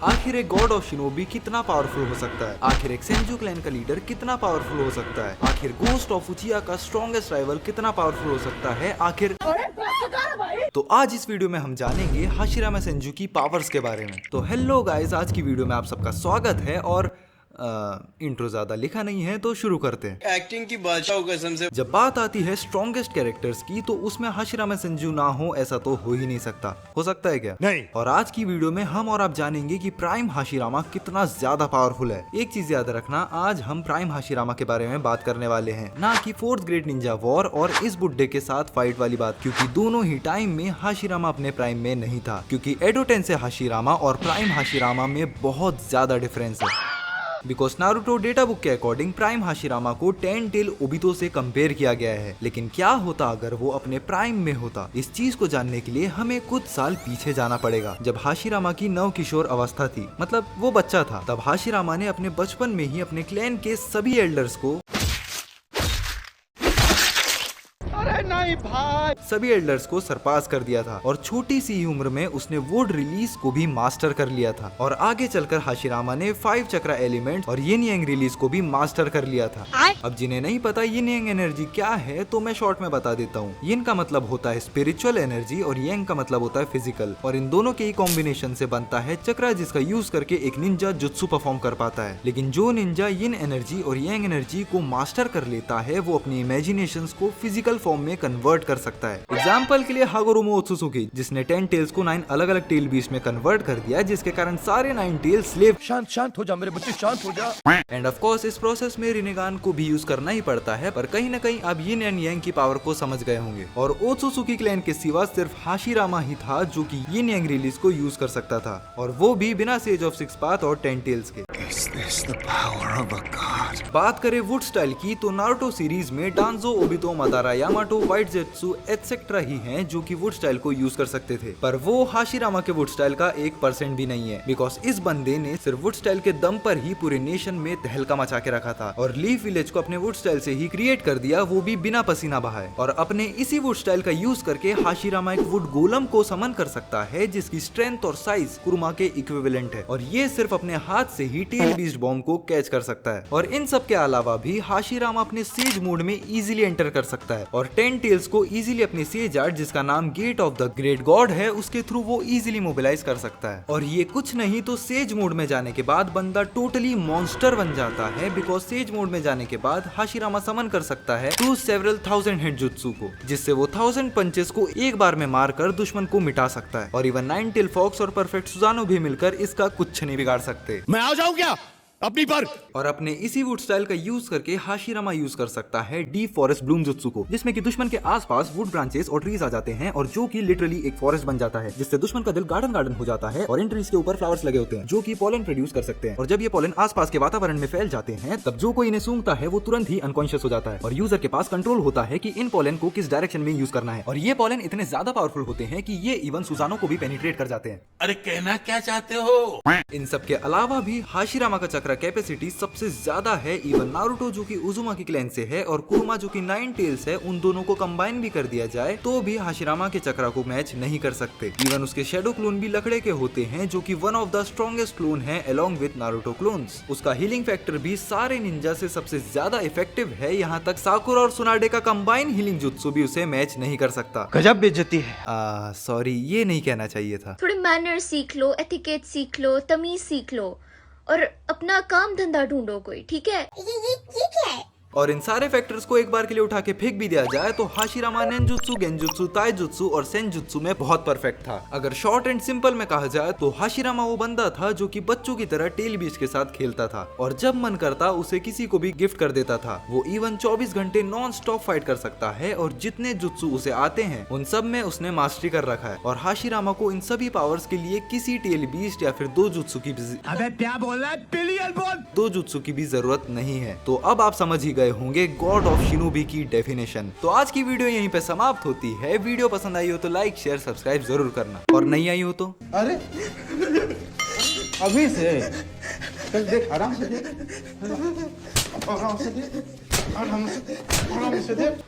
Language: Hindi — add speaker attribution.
Speaker 1: आखिर एक गॉड ऑफ शिनोबी कितना पावरफुल हो सकता है? आखिर एक सेंजू क्लैन का लीडर कितना पावरफुल हो सकता है? आखिर गोस्ट ऑफ उचिया का स्ट्रॉन्गेस्ट राइवल कितना पावरफुल हो सकता है? आखिर तो आज इस वीडियो में हम जानेंगे हाशिरामा सेंजू की पावर्स के बारे में। तो हेलो गाइस, आज की वीडियो में आप सबका स्वागत है और इंट्रो ज्यादा लिखा नहीं है तो शुरू करते हैं।
Speaker 2: एक्टिंग की बादशाह कसम से।
Speaker 1: जब बात आती है स्ट्रॉन्गेस्ट कैरेक्टर्स की तो उसमें हाशिरामा सेंजू ना हो ऐसा तो हो ही नहीं सकता। हो सकता है क्या?
Speaker 2: नहीं।
Speaker 1: और आज की वीडियो में हम और आप जानेंगे कि प्राइम हाशिरामा कितना ज्यादा पावरफुल है। एक चीज याद रखना, आज हम प्राइम हाशिरामा के बारे में बात करने वाले हैं, ना कि फोर्थ ग्रेट निंजा वॉर और इस बुड्ढे के साथ फाइट वाली बात, क्योंकि दोनों ही टाइम में हाशिरामा अपने प्राइम में नहीं था। क्योंकि एडो टेंसेई हाशिरामा और प्राइम हाशिरामा में बहुत ज्यादा डिफरेंस है। बिकॉज नारुतो डेटा बुक के अकॉर्डिंग प्राइम हाशिरामा को 10 टेल ओबितो से कंपेयर किया गया है। लेकिन क्या होता अगर वो अपने प्राइम में होता? इस चीज को जानने के लिए हमें कुछ साल पीछे जाना पड़ेगा, जब हाशिरामा की नव किशोर अवस्था थी, मतलब वो बच्चा था। तब हाशिरामा ने अपने बचपन में ही अपने क्लैन के सभी एल्डर्स को सभी एल्डर्स को सरपास कर दिया था और छोटी सी उम्र में उसने वुड रिलीज को भी मास्टर कर लिया था। और आगे चलकर हाशिरामा ने 5 चक्रा एलिमेंट और यिन यांग रिलीज को भी मास्टर कर लिया था। अब जिन्हें नहीं पता यिन यांग एनर्जी क्या है तो मैं शॉर्ट में बता देता हूँ। यिन का मतलब होता है स्पिरिचुअल एनर्जी और यांग का मतलब होता है फिजिकल, और इन दोनों के ही कॉम्बिनेशन से बनता है चक्रा, जिसका यूज करके एक निंजा जुत्सु परफॉर्म कर पाता है। लेकिन जो निंजा यिन एनर्जी और यांग एनर्जी को मास्टर कर लेता है वो अपनी इमेजिनेशंस को फिजिकल फॉर्म में कन्वर्ट कर सकता है। एग्जाम्पल के लिए हागोरोमो ओत्सुसुकी, जिसने 10 टेल्स को 9 अलग अलग टेल बीस्ट में कन्वर्ट कर दिया, जिसके कारण सारे 9 टेल स्लेव।
Speaker 2: शांत हो जा मेरे बच्चे, शांत हो जा।
Speaker 1: एंड ऑफ कोर्स इस प्रोसेस में रिनेगान को भी यूज करना ही पड़ता है, पर कहीं न कहीं आप यिन एंड यांग की पावर को समझ गए होंगे। और ओत्सुसुकी क्लैन के सिवा सिर्फ हाशिरामा ही था जो कि यिन यांग रिलीज को यूज कर सकता था, और वो भी बिना सेज ऑफ 6 पाथ और 10 टेल्स के।
Speaker 2: Is this the power of a god?
Speaker 1: बात करें वुड स्टाइल की तो नारुतो सीरीज में Danzo, Obito, Madara, Yamato, White Zetsu etcetera ही हैं जो कि वुड स्टाइल को यूज कर सकते थे, पर वो हाशिरामा के वुड स्टाइल का 1% भी नहीं है। बिकॉज इस बंदे ने सिर्फ वुड स्टाइल के दम पर ही पूरे नेशन में तहलका मचा के रखा था और लीफ विलेज को अपने वुड स्टाइल से ही क्रिएट कर दिया, वो भी बिना पसीना बहाए। और अपने इसी वुड स्टाइल का यूज करके हाशिरामा एक वुड गोलम को समन कर सकता है जिसकी स्ट्रेंथ और साइज कुरुमा के इक्विवेलेंट है, और ये सिर्फ अपने हाथ से ही टेल बीस्ट बॉम्ब को कैच कर सकता है। और इन सब के अलावा भी हाशिरामा अपने सेज मोड में इजीली एंटर कर सकता है और 10 टेल्स को इजीली अपने सेज आर्ट, जिसका नाम gate of the great god है, उसके थ्रू वो इजीली मोबिलाइज कर सकता है। और ये कुछ नहीं तो सेज मोड में जाने के बाद बंदा टोटली मॉन्स्टर बन जाता है। बिकॉज सेज मोड में जाने के बाद हाशिरामा समन कर सकता है टू सेवरल 1000 हिट जुत्सु को, जिससे वो 1000 पंचेस को एक बार में मारकर दुश्मन को मिटा सकता है। और इवन 9 टेल फॉक्स और परफेक्ट सुजानो भी मिलकर इसका कुछ नहीं बिगाड़ सकते।
Speaker 2: मैं आ जाऊं क्या अपनी पर?
Speaker 1: और अपने इसी वुड स्टाइल का यूज करके हाशिरामा यूज कर सकता है डीप फॉरेस्ट ब्लूम जुत्सु को, जिसमें कि दुश्मन के आसपास वुड ब्रांचेस और ट्रीज आ जाते हैं और जो कि लिटरली एक फॉरेस्ट बन जाता है, जिससे दुश्मन का दिल गार्डन गार्डन हो जाता है। और इन ट्रीज के ऊपर फ्लावर्स लगे होते हैं जो कि पॉलन प्रोड्यूस कर सकते हैं, और जब ये पॉलन आसपास के वातावरण में फैल जाते हैं तब जो कोई इन्हें सूंघता है वो तुरंत ही अनकॉन्शियस हो जाता है और यूजर के पास कंट्रोल होता है कि इन पॉलन को किस डायरेक्शन में यूज करना है। और ये पॉलन इतने ज्यादा पावरफुल होते हैं कि ये इवन सुजानो को भी पेनिट्रेट कर जाते हैं।
Speaker 2: अरे कहना क्या चाहते हो?
Speaker 1: इन सब के अलावा भी हाशिरामा का चक्रा कैपेसिटी सबसे ज्यादा है। इवन नारुतो जो कि उजुमाकी क्लैन से है और कुरुमा जो कि 9 टेल्स है, उन दोनों को कंबाइन भी कर दिया जाए तो भी हाशिरामा के चक्रा को मैच नहीं कर सकते। इवन उसके शेडो क्लोन भी लकड़े के होते हैं जो कि one of the strongest clone है अलोंग विद नारुतो क्लोन्स। उसका हीलिंग फैक्टर भी सारे निंजा से सबसे ज्यादा इफेक्टिव है, यहाँ तक साकुरा और सुनाडे का कंबाइन हीलिंग जुत्सु भी उसे मैच नहीं कर सकता।
Speaker 2: गजब बेइज्जती है।
Speaker 1: सॉरी, ये नहीं कहना चाहिए था।
Speaker 3: थोड़े मैनर सीख लो, एथिकेट सीख लो, तमीज सीख लो और अपना काम धंधा ढूंढो कोई, ठीक है? ये क्या है?
Speaker 1: और इन सारे फैक्टर्स को एक बार के लिए उठा के फेंक भी दिया जाए तो हाशिरामा नेंजुत्सु, गेंजुत्सु, ताइजुत्सु और सेंजुत्सु में बहुत परफेक्ट था। अगर शॉर्ट एंड सिंपल में कहा जाए तो हाशिरामा वो बंदा था जो कि बच्चों की तरह टेल बीस्ट के साथ खेलता था और जब मन करता उसे किसी को भी गिफ्ट कर देता था। वो इवन 24 घंटे नॉन स्टॉप फाइट कर सकता है और जितने जुत्सु उसे आते हैं उन सब में उसने मास्टरी कर रखा है। और हाशिरामा को इन सभी पावर्स के लिए किसी टेल बीस्ट या फिर दो जुत्सु की भी जरूरत नहीं है। तो अब आप समझ ही गए होंगे गॉड ऑफ शिनोबी की डेफिनेशन। तो आज की वीडियो यहीं पे समाप्त होती है। वीडियो पसंद आई हो तो लाइक, शेयर, सब्सक्राइब जरूर करना, और नहीं आई हो तो
Speaker 4: अरे अभी से चल देख, आराम से देख, आराम से देख, आराम से देख।